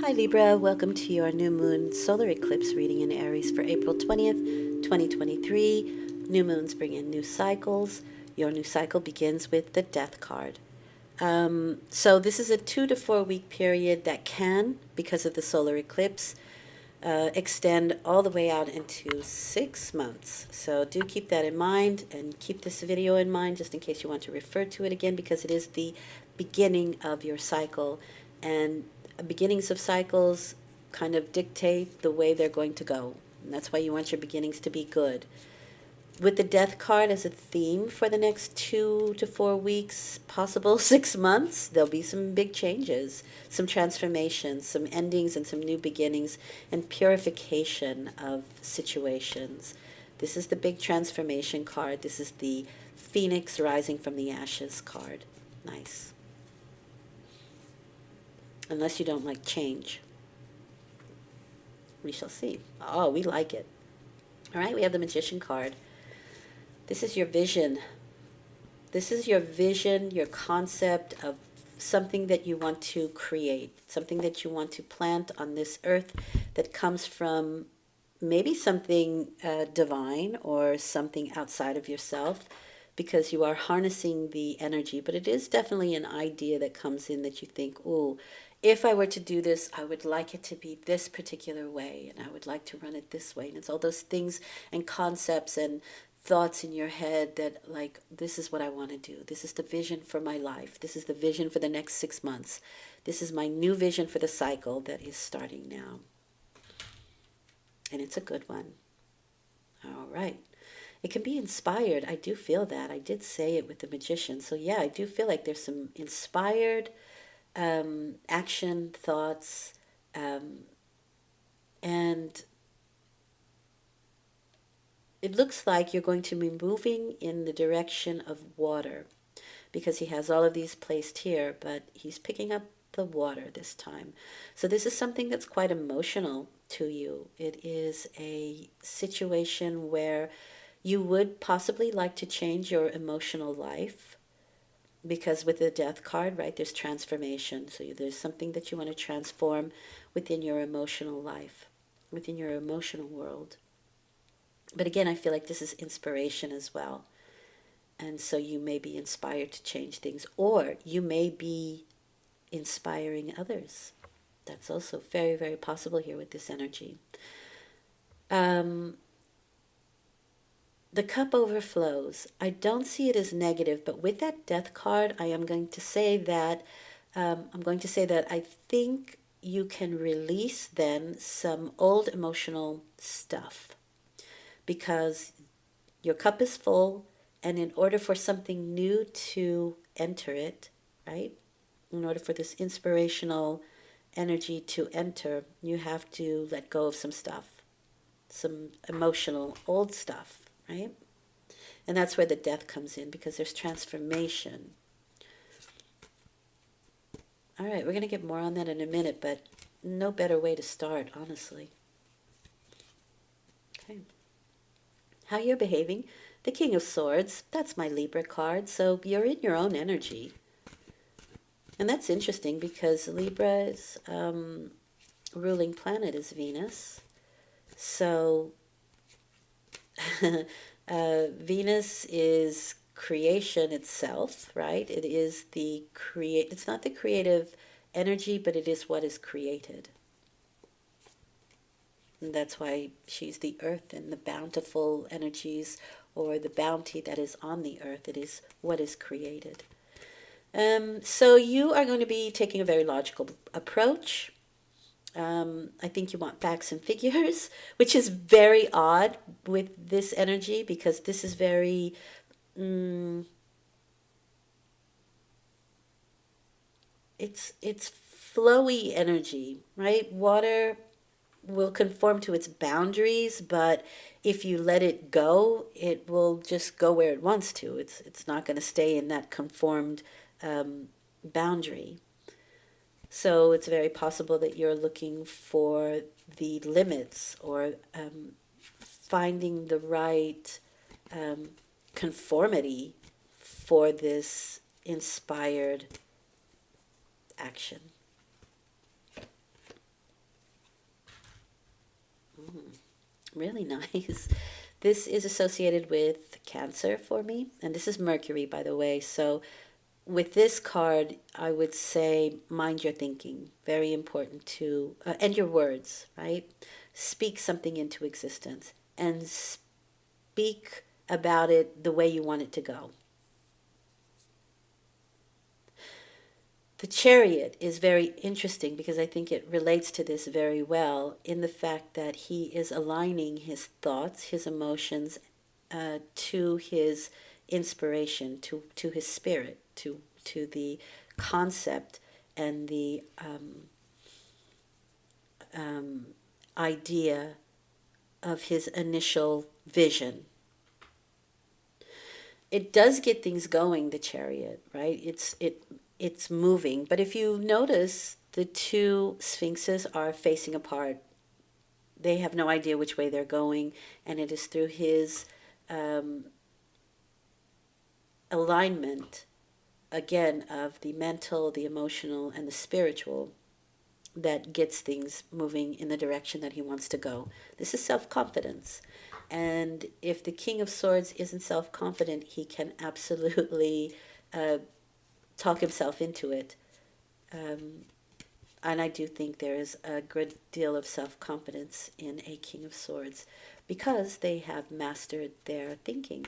Hi Libra, welcome to your new moon solar eclipse reading in Aries for April 20th, 2023. New moons bring in new cycles. Your new cycle begins with the Death card. So this is a 2 to 4 week period that can, because of the solar eclipse, extend all the way out into 6 months. So do keep that in mind and keep this video in mind just in case you want to refer to it again, because it is the beginning of your cycle, and beginnings of cycles kind of dictate the way they're going to go. And that's why you want your beginnings to be good. With the Death card as a theme for the next 2 to 4 weeks, possible 6 months, there'll be some big changes, some transformations, some endings, and some new beginnings, and purification of situations. This is the big transformation card. This is the Phoenix rising from the ashes card. Nice. Unless you don't like change. We shall see. Oh, we like it. All right, we have the Magician card. This is your vision. This is your vision, your concept of something that you want to create, something that you want to plant on this earth that comes from maybe something divine or something outside of yourself, because you are harnessing the energy. But it is definitely an idea that comes in that you think, oh, if I were to do this, I would like it to be this particular way, and I would like to run it this way. And it's all those things and concepts and thoughts in your head that, like, this is what I want to do. This is the vision for my life. This is the vision for the next 6 months. This is my new vision for the cycle that is starting now. And it's a good one. All right. It can be inspired. I do feel that. I did say it with the Magician. So yeah, I do feel like there's some inspired action, thoughts, and it looks like you're going to be moving in the direction of water, because he has all of these placed here, but he's picking up the water this time. So this is something that's quite emotional to you. It is a situation where you would possibly like to change your emotional life, because with the Death card, right, there's transformation. So there's something that you want to transform within your emotional life, within your emotional world. But again, I feel like this is inspiration as well. And so you may be inspired to change things, or you may be inspiring others. That's also very, very possible here with this energy. The cup overflows. I don't see it as negative, but with that Death card, I'm going to say that I think you can release then some old emotional stuff, because your cup is full, and in order for something new to enter it, right? In order for this inspirational energy to enter, you have to let go of some stuff, some emotional old stuff, right? And that's where the Death comes in, because there's transformation. All right, we're going to get more on that in a minute, but no better way to start, honestly. Okay. How you're behaving. The King of Swords, that's my Libra card, so you're in your own energy. And that's interesting, because Libra's ruling planet is Venus. So Venus is creation itself, right? It is it's not the creative energy, but it is what is created. And that's why she's the earth and the bountiful energies, or the bounty that is on the earth. It is what is created. So you are going to be taking a very logical approach. I think you want facts and figures, which is very odd with this energy, because this is very, it's flowy energy, right? Water will conform to its boundaries, but if you let it go, it will just go where it wants to. It's not going to stay in that conformed boundary. So it's very possible that you're looking for the limits, or finding the right conformity for this inspired action. Really nice. This is associated with Cancer for me, and this is Mercury, by the way. So with this card, I would say mind your thinking. Very important to, and your words, right? Speak something into existence and speak about it the way you want it to go. The Chariot is very interesting because I think it relates to this very well in the fact that he is aligning his thoughts, his emotions, to his inspiration, to his spirit, to the concept and the idea of his initial vision. It does get things going, the Chariot, right? It's moving, but if you notice, the two sphinxes are facing apart. They have no idea which way they're going, and it is through his alignment, again, of the mental, the emotional, and the spiritual that gets things moving in the direction that he wants to go. This is self-confidence. And if the King of Swords isn't self-confident, he can absolutely talk himself into it. And I do think there is a good deal of self-confidence in a King of Swords because they have mastered their thinking.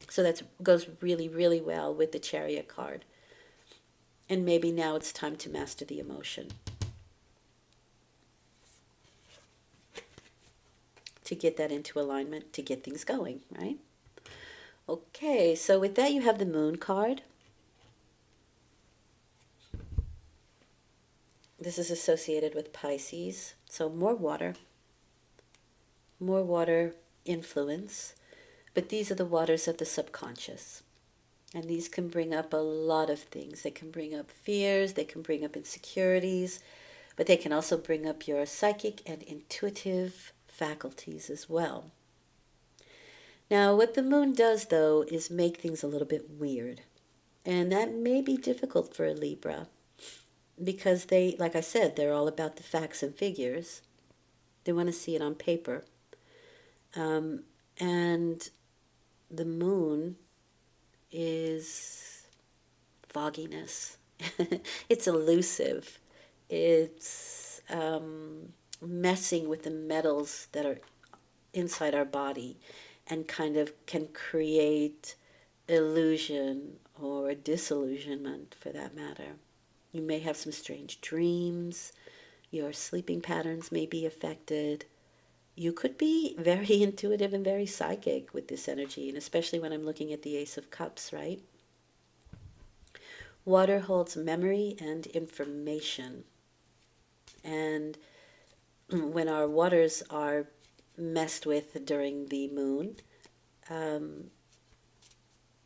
So that goes really, really well with the Chariot card. And maybe now it's time to master the emotion. To get that into alignment, to get things going, right? Okay, so with that you have the Moon card. This is associated with Pisces, so more water influence, but these are the waters of the subconscious. And these can bring up a lot of things. They can bring up fears, they can bring up insecurities, but they can also bring up your psychic and intuitive faculties as well. Now, what the moon does, though, is make things a little bit weird. And that may be difficult for a Libra because they, like I said, they're all about the facts and figures. They want to see it on paper. And the moon is fogginess. It's elusive. It's messing with the metals that are inside our body and kind of can create illusion or disillusionment for that matter. You may have some strange dreams. Your sleeping patterns may be affected. You could be very intuitive and very psychic with this energy, and especially when I'm looking at the Ace of Cups, right? Water holds memory and information. And when our waters are messed with during the moon,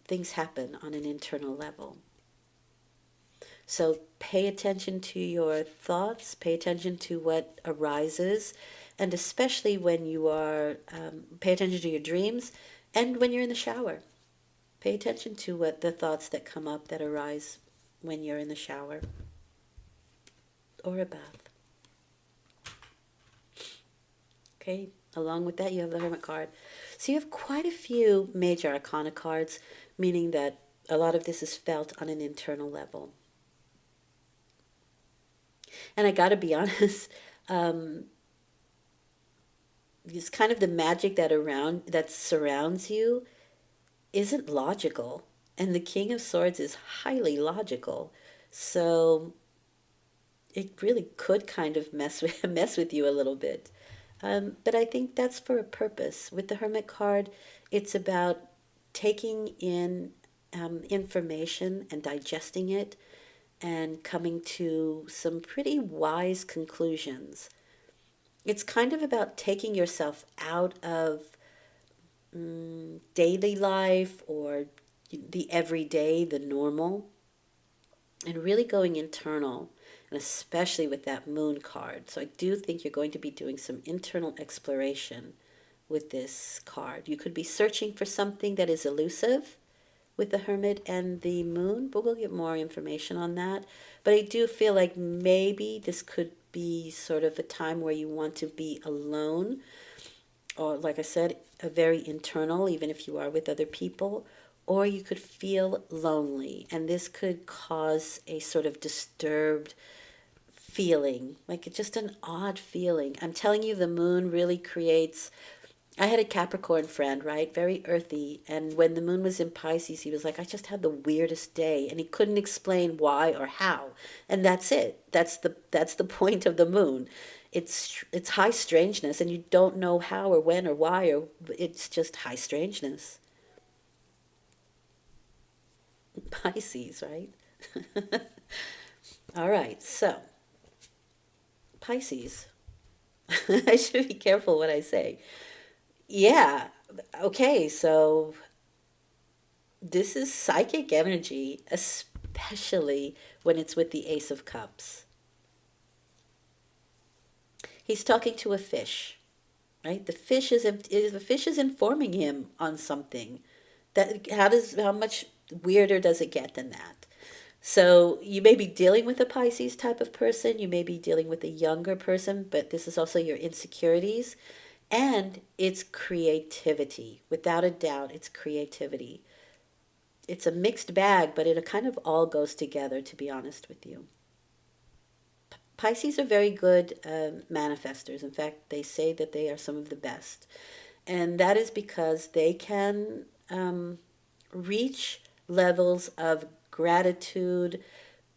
things happen on an internal level. So pay attention to your thoughts, pay attention to what arises, and especially when you are, pay attention to your dreams, and when you're in the shower. Pay attention to what the thoughts that come up that arise when you're in the shower or a bath. Okay, along with that you have the Hermit card. So you have quite a few major arcana cards, meaning that a lot of this is felt on an internal level. And I gotta be honest, it's kind of the magic that surrounds you isn't logical. And the King of Swords is highly logical. So it really could kind of mess with you a little bit. But I think that's for a purpose. With the Hermit card, it's about taking in information and digesting it and coming to some pretty wise conclusions. It's kind of about taking yourself out of daily life or the everyday, the normal, and really going internal, and especially with that moon card. So I do think you're going to be doing some internal exploration with this card. You could be searching for something that is elusive with the Hermit and the moon, but we'll get more information on that. But I do feel like maybe this could be sort of a time where you want to be alone, or like I said, a very internal, even if you are with other people, or you could feel lonely. And this could cause a sort of disturbed feeling, like just an odd feeling. I'm telling you, the moon really creates. I had a Capricorn friend, right? Very earthy. And when the moon was in Pisces, he was like, I just had the weirdest day. And he couldn't explain why or how. And that's it. That's the point of the moon. It's high strangeness, and you don't know how or when or why, or it's just high strangeness. Pisces, right? All right, so Pisces. I should be careful what I say. Yeah. Okay, so this is psychic energy, especially when it's with the Ace of Cups. He's talking to a fish, right? The fish is informing him on something. That how much weirder does it get than that? So you may be dealing with a Pisces type of person, you may be dealing with a younger person, but this is also your insecurities and it's creativity. Without a doubt, it's creativity. It's a mixed bag, but it kind of all goes together, to be honest with you. Pisces are very good manifestors. In fact, they say that they are some of the best. And that is because they can reach levels of gratitude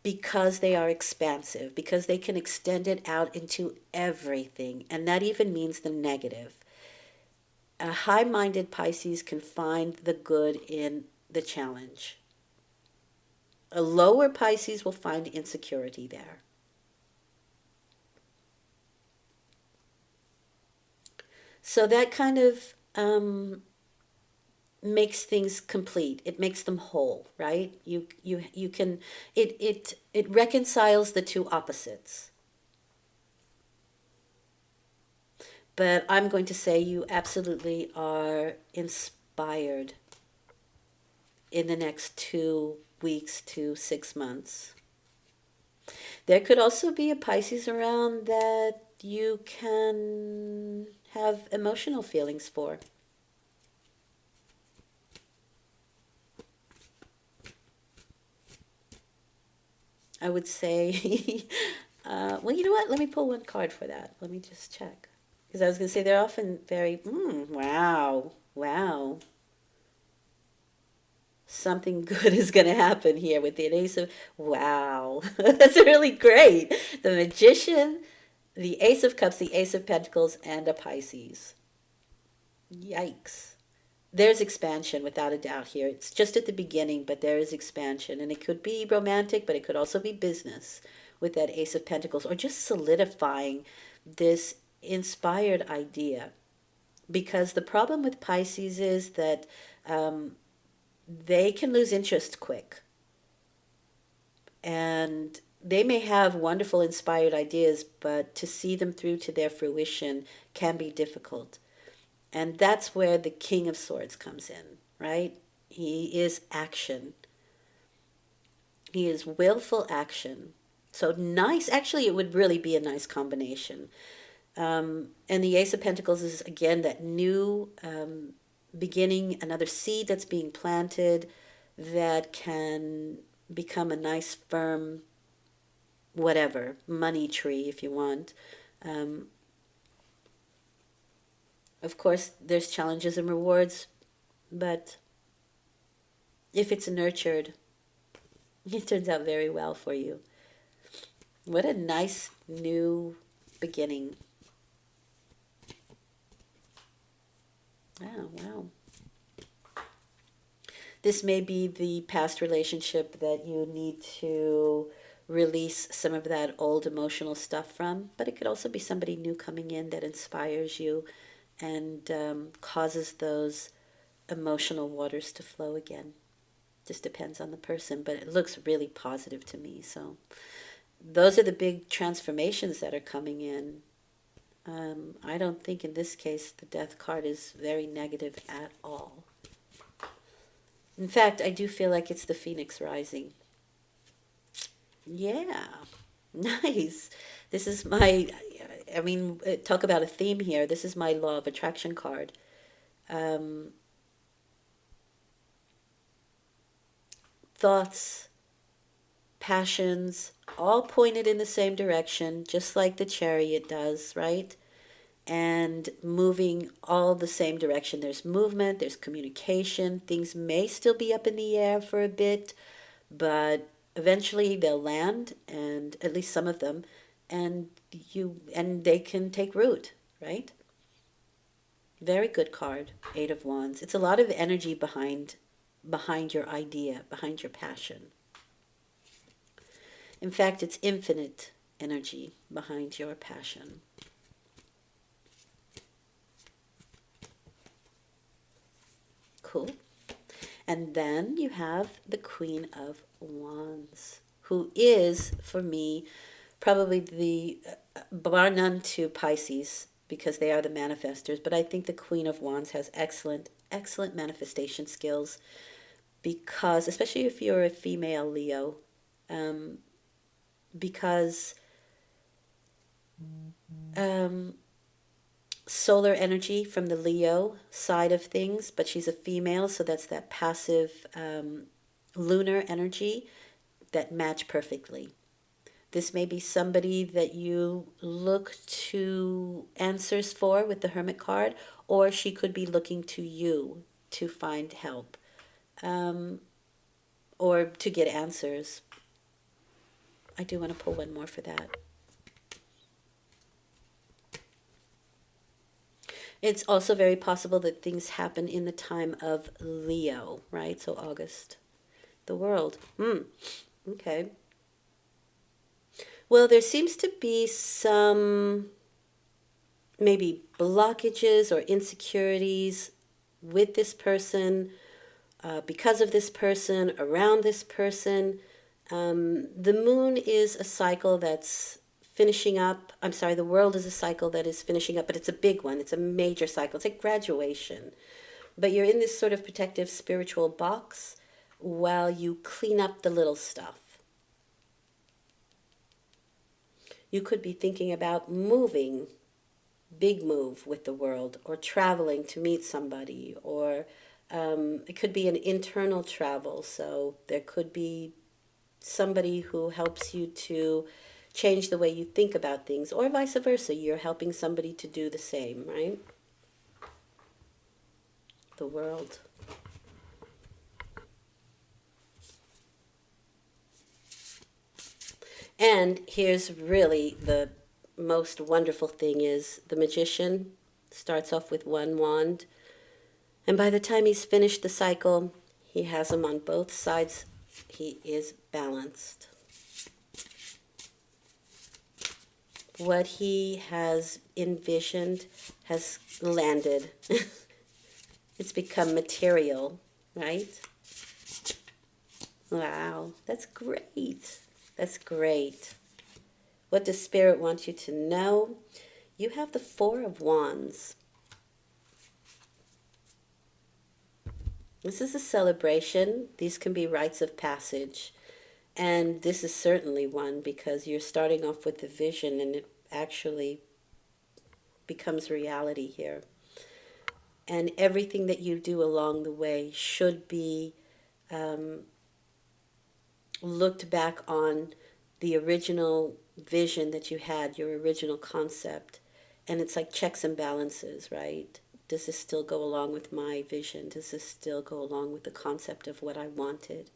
because they are expansive, because they can extend it out into everything. And that even means the negative. A high minded Pisces can find the good in the challenge. A lower Pisces will find insecurity there. So that kind of makes things complete. It makes them whole, right? You can it reconciles the two opposites. But I'm going to say you absolutely are inspired in the next 2 weeks to 6 months. There could also be a Pisces around that you can have emotional feelings for. I would say, well, you know what? Let me pull one card for that. Let me just check. Because I was going to say they're often very, wow, wow. Something good is going to happen here with the Ace of, wow. That's really great. The Magician, the Ace of Cups, the Ace of Pentacles, and a Pisces. Yikes. There's expansion without a doubt here. It's just at the beginning, but there is expansion. And it could be romantic, but it could also be business with that Ace of Pentacles, or just solidifying this inspired idea. Because the problem with Pisces is that they can lose interest quick. And they may have wonderful inspired ideas, but to see them through to their fruition can be difficult. And that's where the King of Swords comes in, right? He is action. He is willful action. So nice, actually, it would really be a nice combination. And the Ace of Pentacles is, again, that new beginning, another seed that's being planted that can become a nice, firm, whatever, money tree, if you want. Of course, there's challenges and rewards, but if it's nurtured, it turns out very well for you. What a nice new beginning. Wow, wow. This may be the past relationship that you need to release some of that old emotional stuff from, but it could also be somebody new coming in that inspires you and causes those emotional waters to flow again. Just depends on the person, but it looks really positive to me. So those are the big transformations that are coming in. I don't think in this case the death card is very negative at all. In fact, I do feel like it's the Phoenix rising. Yeah. Nice. This is my, I mean, talk about a theme here. This is my law of attraction card. Um, Thoughts, passions, all pointed in the same direction, just like the chariot does, right? And moving all the same direction. There's movement, there's communication. Things may still be up in the air for a bit, but eventually they'll land, and at least some of them, and they can take root, right? Very good card, Eight of Wands. It's a lot of energy behind your idea, behind your passion. In fact, it's infinite energy behind your passion. Cool. And then you have the Queen of Wands, who is, for me, probably the bar none to Pisces, because they are the manifestors. But I think the Queen of Wands has excellent manifestation skills, because, especially if you're a female Leo, um, because um, solar energy from the Leo side of things, but she's a female, so that's that passive lunar energy that match perfectly. This may be somebody that you look to answers for with the Hermit card, or she could be looking to you to find help, um, or to get answers. I do want to pull one more for that. It's also very possible that things happen in the time of Leo, right? So August. The world. Okay. Well, there seems to be some maybe blockages or insecurities with this person, because of this person, around this person. The moon is a cycle that's finishing up. I'm sorry, the world is a cycle that is finishing up, but it's a big one. It's a major cycle. It's like graduation. But you're in this sort of protective spiritual box while you clean up the little stuff. You could be thinking about moving, big move with the world, or traveling to meet somebody, or it could be an internal travel. So there could be somebody who helps you to change the way you think about things, or vice versa. You're helping somebody to do the same, right? The world. And here's really the most wonderful thing is the magician starts off with one wand, and by the time he's finished the cycle, he has them on both sides. He is balanced. What he has envisioned has landed. It's become material, right? Wow, that's great. That's great. What does Spirit want you to know? You have the Four of Wands. This is a celebration. These can be rites of passage. And this is certainly one, because you're starting off with the vision and it actually becomes reality here. And everything that you do along the way should be looked back on the original vision that you had, your original concept. And it's like checks and balances, right? Does this still go along with my vision? Does this still go along with the concept of what I wanted?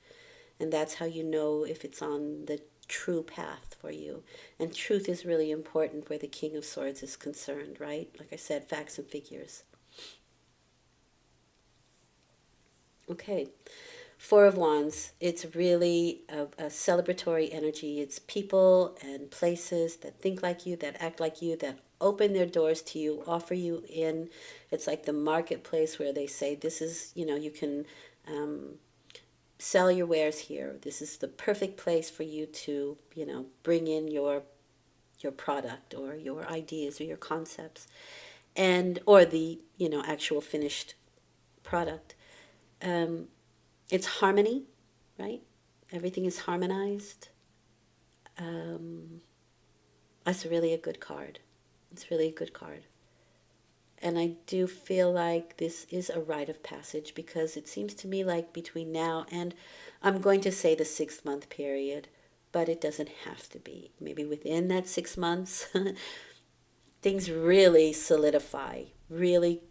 And that's how you know if it's on the true path for you. And truth is really important where the King of Swords is concerned, right? Like I said, facts and figures. Okay. Four of Wands, it's really a celebratory energy. It's people and places that think like you, that act like you, that open their doors to you, offer you in. It's like the marketplace where they say, this is, you can sell your wares here. This is the perfect place for you to, bring in your product or your ideas or your concepts, and or the, actual finished product. It's harmony, right? Everything is harmonized. That's really a good card. It's really a good card. And I do feel like this is a rite of passage because it seems to me like between now and, I'm going to say, the 6 month period, but it doesn't have to be. Maybe within that 6 months, things really solidify, really,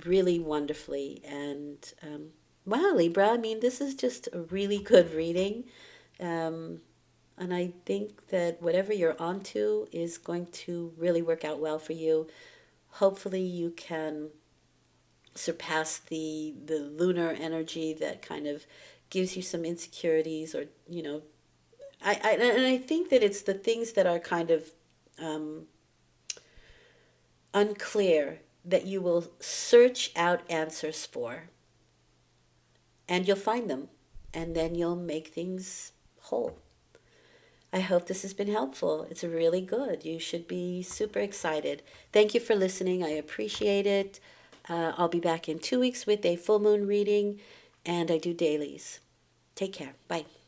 really wonderfully. And wow, Libra, I mean, this is just a really good reading. Um, and I think that whatever you're onto is going to really work out well for you. Hopefully, you can surpass the lunar energy that kind of gives you some insecurities, or and I think that it's the things that are kind of um, unclear that you will search out answers for, and you'll find them, and then you'll make things whole. I hope this has been helpful. It's really good. You should be super excited. Thank you for listening. I appreciate it. I'll be back in 2 weeks with a full moon reading, and I do dailies. Take care. Bye.